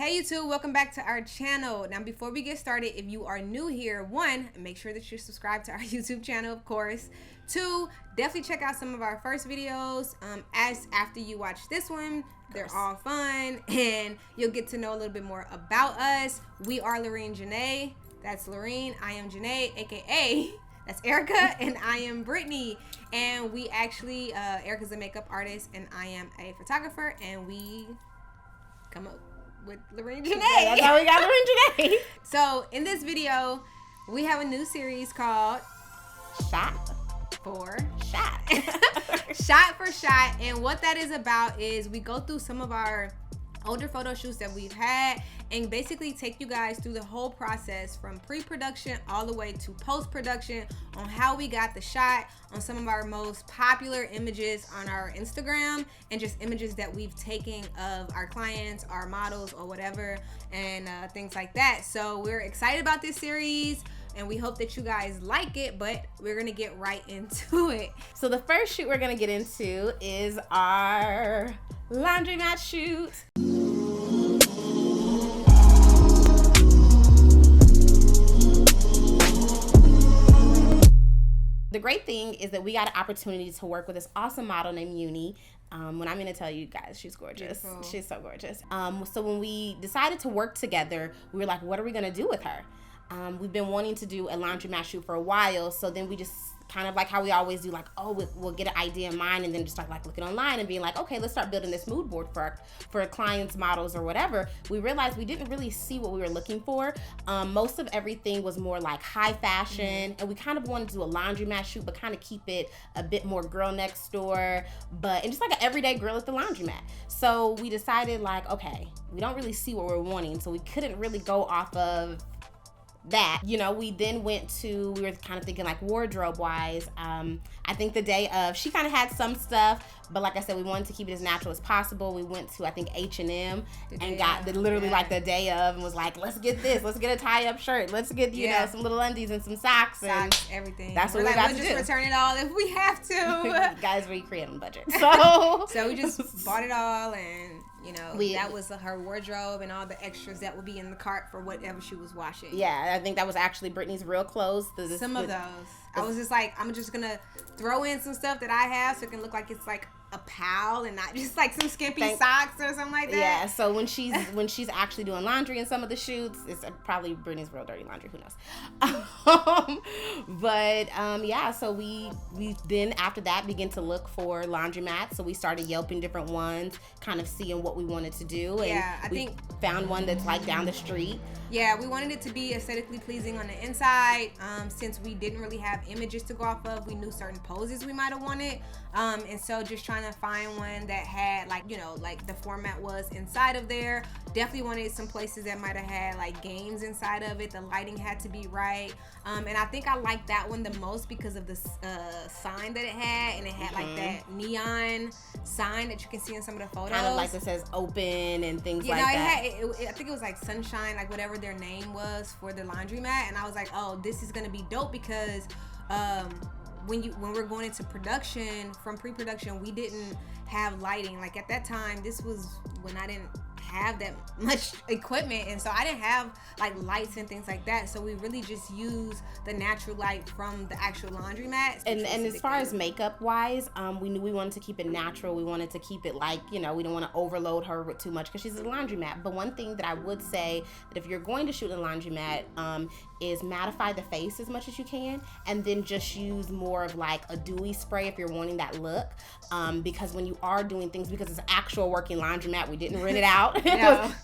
Hey YouTube, welcome back to our channel. Now before we get started, if you are new here, one, make sure that you're subscribed to our YouTube channel, of course. Two, definitely check out some of our first videos. After you watch this one, they're all fun and you'll get to know a little bit more about us. We are Lorenejanae. That's Lorene. I am Janae, aka that's Erica, and I am Brittany. And we actually, Erica's a makeup artist and I am a photographer, and we come up with Lorenejanae. That's how we got Lorenejanae. So in this video, we have a new series called Shot for Shot. Shot for Shot. And what that is about is we go through some of our older photo shoots that we've had and basically take you guys through the whole process from pre-production all the way to post-production on how we got the shot, on some of our most popular images on our Instagram, and just images that we've taken of our clients, our models, or whatever, and things like that. So we're excited about this series and we hope that you guys like it, but we're gonna get right into it. So the first shoot we're gonna get into is our laundromat shoot. The great thing is that we got an opportunity to work with this awesome model named Uni. When I'm gonna tell you guys, she's gorgeous. Beautiful. She's so gorgeous. So when we decided to work together, we were like, what are we gonna do with her? We've been wanting to do a laundromat shoot for a while, so then we just kind of like how we always do, like, oh, we'll get an idea in mind and then just start like looking online and being like, okay, let's start building this mood board for our clients, models, or whatever. We realized we didn't really see what we were looking for. Most of everything was more like high fashion, and we kind of wanted to do a laundromat shoot, but kind of keep it a bit more girl next door, and just like an everyday girl at the laundromat. So we decided, like, okay, we don't really see what we're wanting, so we couldn't really go off of that. You know, we then we were kind of thinking like wardrobe wise. I think the day of, she kind of had some stuff, but like I said, we wanted to keep it as natural as possible. We went to, I think, H&M and got literally like the day of and was like, let's get this, let's get a tie-up shirt, let's get, you know, some little undies and some socks and everything. That's what we're about to do. We'll just return it all if we have to. Guys, we create on budget. So we just bought it all, and you know, that was her wardrobe and all the extras that would be in the cart for whatever she was washing. Yeah, I think that was actually Brittany's real clothes. Some of those. I was just like, I'm just gonna throw in some stuff that I have so it can look like it's like a pal and not just like some skimpy socks or something like that. Yeah, so when she's actually doing laundry in some of the shoots, it's probably Brittany's real dirty laundry, who knows. Yeah, so we then after that begin to look for laundromats. So we started Yelping different ones, kind of seeing what we wanted to do, and I think found one that's like down the street. Yeah, we wanted it to be aesthetically pleasing on the inside. Since we didn't really have images to go off of, we knew certain poses we might have wanted. And so just trying to find one that had, like, you know, like the format was inside of there. Definitely wanted some places that might have had like games inside of it. The lighting had to be right. And I think I liked that one the most because of the sign that it had, and it had like that neon sign that you can see in some of the photos. Kind of like that says open and things like that. I think it was like sunshine, like whatever their name was for the laundromat, and I was like, oh, this is gonna be dope because when we're going into production, from pre-production, we didn't have lighting. Like at that time, this was when I didn't have that much equipment, and so I didn't have like lights and things like that, so we really just use the natural light from the actual laundromat. And as far as makeup wise, we knew we wanted to keep it natural. We wanted to keep it like, you know, we don't want to overload her with too much because she's a laundromat. But one thing that I would say that if you're going to shoot a laundromat, is mattify the face as much as you can, and then just use more of like a dewy spray if you're wanting that look, because when you are doing things, because it's an actual working laundromat, we didn't rent it out.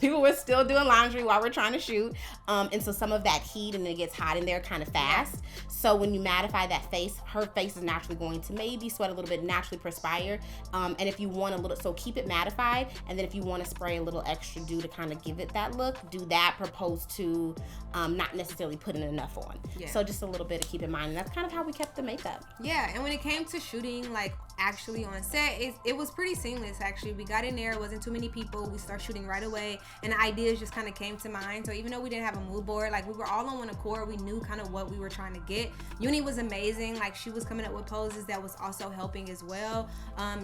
People were still doing laundry while we're trying to shoot, and so some of that heat, and it gets hot in there kind of fast. So when you mattify that face, her face is naturally going to maybe sweat a little bit, naturally perspire, and if you want a little, so keep it mattified, and then if you want to spray a little extra dew to kind of give it that look, do that, propose to not necessarily putting enough on. Yeah. So just a little bit to keep in mind. And that's kind of how we kept the makeup. Yeah, and when it came to shooting, like actually on set, it was pretty seamless actually. We got in there, it wasn't too many people, we started shooting right away, and the ideas just kind of came to mind. So even though we didn't have a mood board, like we were all on one accord, we knew kind of what we were trying to get. Uni was amazing, like she was coming up with poses that was also helping as well,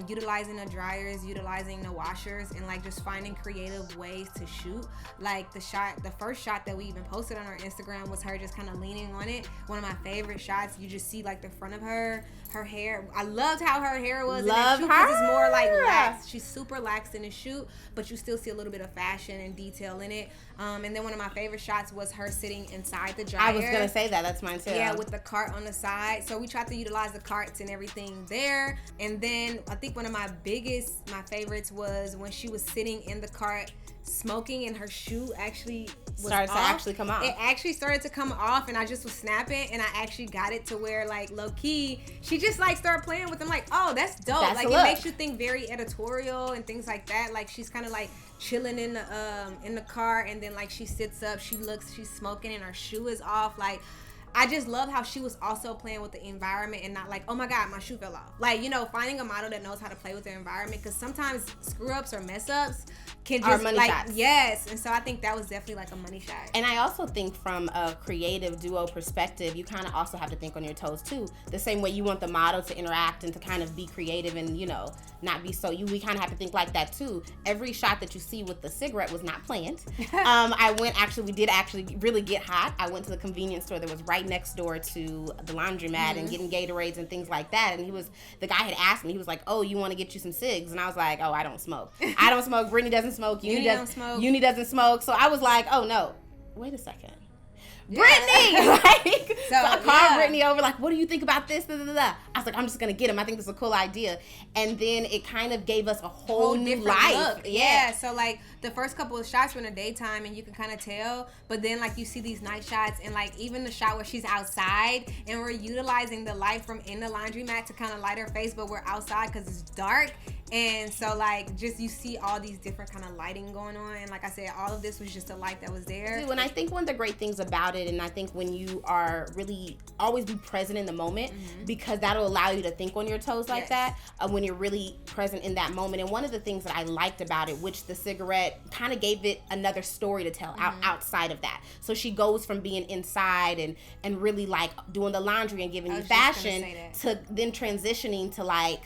utilizing the dryers, utilizing the washers, and like just finding creative ways to shoot. Like the first shot that we even posted on our Instagram was her just kind of leaning on it. One of my favorite shots, you just see like the front of her hair. I loved how her hair was in the shoot because it's more like lax. She's super lax in the shoot, but you still see a little bit of fashion and detail in it. And then one of my favorite shots was her sitting inside the dryer. I was gonna say that's mine too. Yeah, with the cart on the side. So we tried to utilize the carts and everything there. And then I think one of my favorites was when she was sitting in the cart smoking, and her shoe actually started to actually come off. It actually started to come off, and I just was snapping, and I actually got it to where like low key she just like started playing with them, like, oh, that's dope. That's like it makes you think very editorial and things like that. Like she's kind of like chilling in the car, and then like she sits up, she's smoking, and her shoe is off. Like I just love how she was also playing with the environment and not like, oh my God, my shoe fell off. Like, you know, finding a model that knows how to play with their environment, because sometimes screw ups or mess ups can just money like shots. Yes. And so I think that was definitely like a money shot. And I also think from a creative duo perspective, you kind of also have to think on your toes too. The same way you want the model to interact and to kind of be creative and, you know, not be so we kind of have to think like that too. Every shot that you see with the cigarette was not planned. We did actually really get hot. I went to the convenience store that was right next door to the laundromat and getting Gatorades and things like that. And the guy had asked me, he was like, oh, you want to get you some cigs? And I was like, oh, I don't smoke. I don't smoke. Brittany doesn't smoke. Uni doesn't smoke. So I was like, oh no, wait a second. Yeah. Brittany! Like, so I called Brittany over, like, what do you think about this? Da, da, da, da. I was like, I'm just going to get him. I think this is a cool idea. And then it kind of gave us a whole new life. Look. Yeah. So, like, the first couple of shots were in the daytime, and you can kind of tell. But then, like, you see these night shots, and, like, even the shot where she's outside, and we're utilizing the light from in the laundromat to kind of light her face, but we're outside because it's dark. And so, like, just you see all these different kind of lighting going on. And like I said, all of this was just a light that was there. And I think one of the great things about it, and I think when you are really always be present in the moment, because that'll allow you to think on your toes like that when you're really present in that moment. And one of the things that I liked about it, which the cigarette kind of gave it another story to tell outside of that. So she goes from being inside and really like doing the laundry and giving you fashion to then transitioning to like,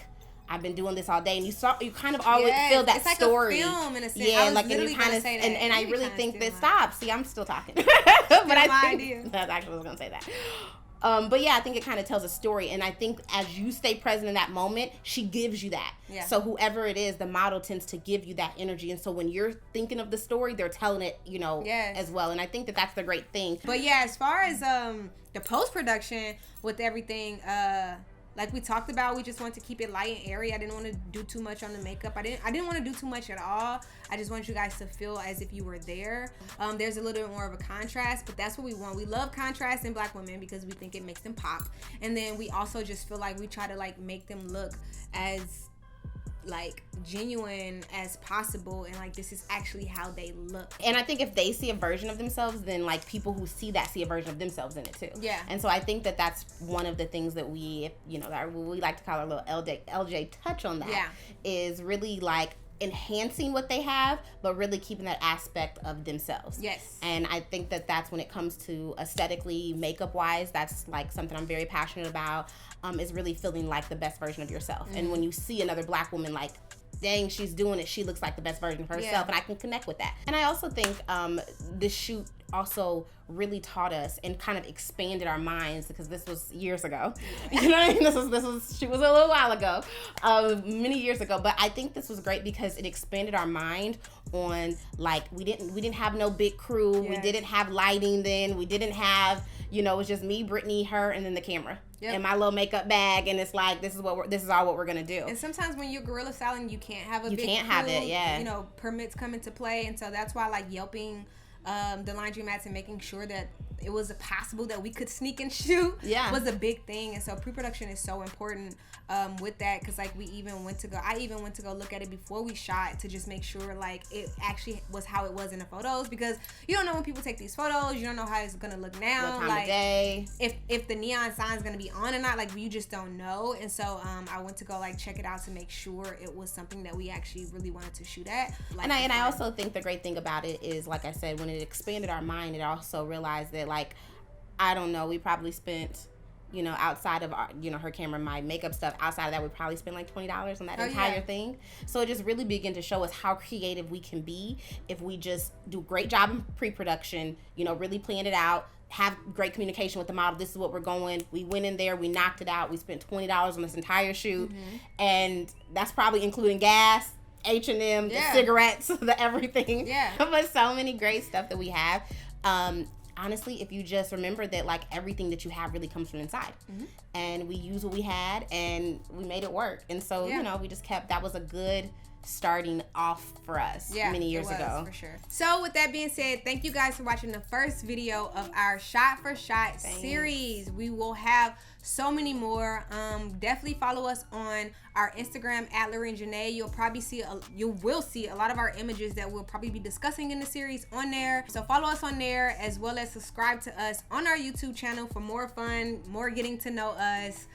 I've been doing this all day, and you kind of always feel that it's story. Like a film in a sense. Yeah, like and you kind of and I really think that stop. See, I'm still talking, but I think that's actually I was gonna say that. But yeah, I think it kind of tells a story, and I think as you stay present in that moment, she gives you that. Yeah. So whoever it is, the model tends to give you that energy, and so when you're thinking of the story, they're telling it, you know, as well. And I think that that's the great thing. But yeah, as far as the post production with everything, like we talked about, we just wanted to keep it light and airy. I didn't want to do too much on the makeup. I didn't want to do too much at all. I just want you guys to feel as if you were there. There's a little bit more of a contrast, but that's what we want. We love contrast in Black women because we think it makes them pop. And then we also just feel like we try to like make them look as like genuine as possible, and like this is actually how they look. And I think if they see a version of themselves, then like people who see that see a version of themselves in it too. Yeah. And so I think that that's one of the things that we, you know, that we like to call our little LJ touch on that. Yeah. Is really like enhancing what they have, but really keeping that aspect of themselves. Yes. And I think that that's when it comes to aesthetically, makeup wise, that's like something I'm very passionate about, is really feeling like the best version of yourself. And when you see another Black woman, like, dang, she's doing it, she looks like the best version of herself, and I can connect with that. And I also think this shoot also really taught us and kind of expanded our minds, because this was years ago. You know what I mean? This was she was a little while ago, many years ago. But I think this was great because it expanded our mind on, like, we didn't have no big crew. We didn't have lighting then. We didn't have, you know, it was just me, Brittany, her, and then the camera. And my little makeup bag, and it's like this is all what we're gonna do. And sometimes when you're guerrilla styling, you can't have big have crew, it, you know, permits come into play, and so that's why like Yelping the laundromats and making sure that it was possible that we could sneak and shoot Yeah. was a big thing. And so pre-production is so important with that, because like I even went to go look at it before we shot to just make sure like it actually was how it was in the photos, because you don't know when people take these photos, you don't know how it's gonna look now, what time like of day, if the neon sign is gonna be on or not, like you just don't know. And so I went to go like check it out to make sure it was something that we actually really wanted to shoot at. Like, and I also think the great thing about it is, like I said, when it expanded our mind, it also realized that, like, I don't know, we probably spent, you know, outside of our, you know, her camera, my makeup stuff, outside of that, we probably spent like $20 on that entire thing. So it just really began to show us how creative we can be if we just do a great job in pre-production, you know, really plan it out, have great communication with the model. This is what we're going. We went in there, we knocked it out. We spent $20 on this entire shoot. And that's probably including gas, H&M, the cigarettes, the everything. But so many great stuff that we have. Honestly, if you just remember that, like, everything that you have really comes from inside. And we used what we had and we made it work. And so, you know, we just kept, that was a good starting off for us many years ago. For sure. So with that being said, thank you guys for watching the first video of our shot for shot series. We will have so many more. Definitely follow us on our Instagram at Lorenejanae. You will see a lot of our images that we'll probably be discussing in the series on there. So follow us on there, as well as subscribe to us on our YouTube channel for more fun, more getting to know us.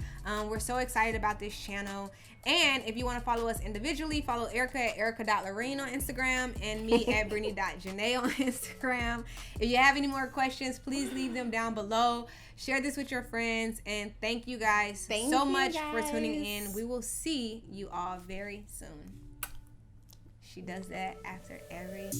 We're so excited about this channel. And if you want to follow us individually, follow Erica at erica.lorene on Instagram and me at brittany.janae on Instagram. If you have any more questions, please leave them down below. Share this with your friends. And thank you guys so much for tuning in. We will see you all very soon. She does that after every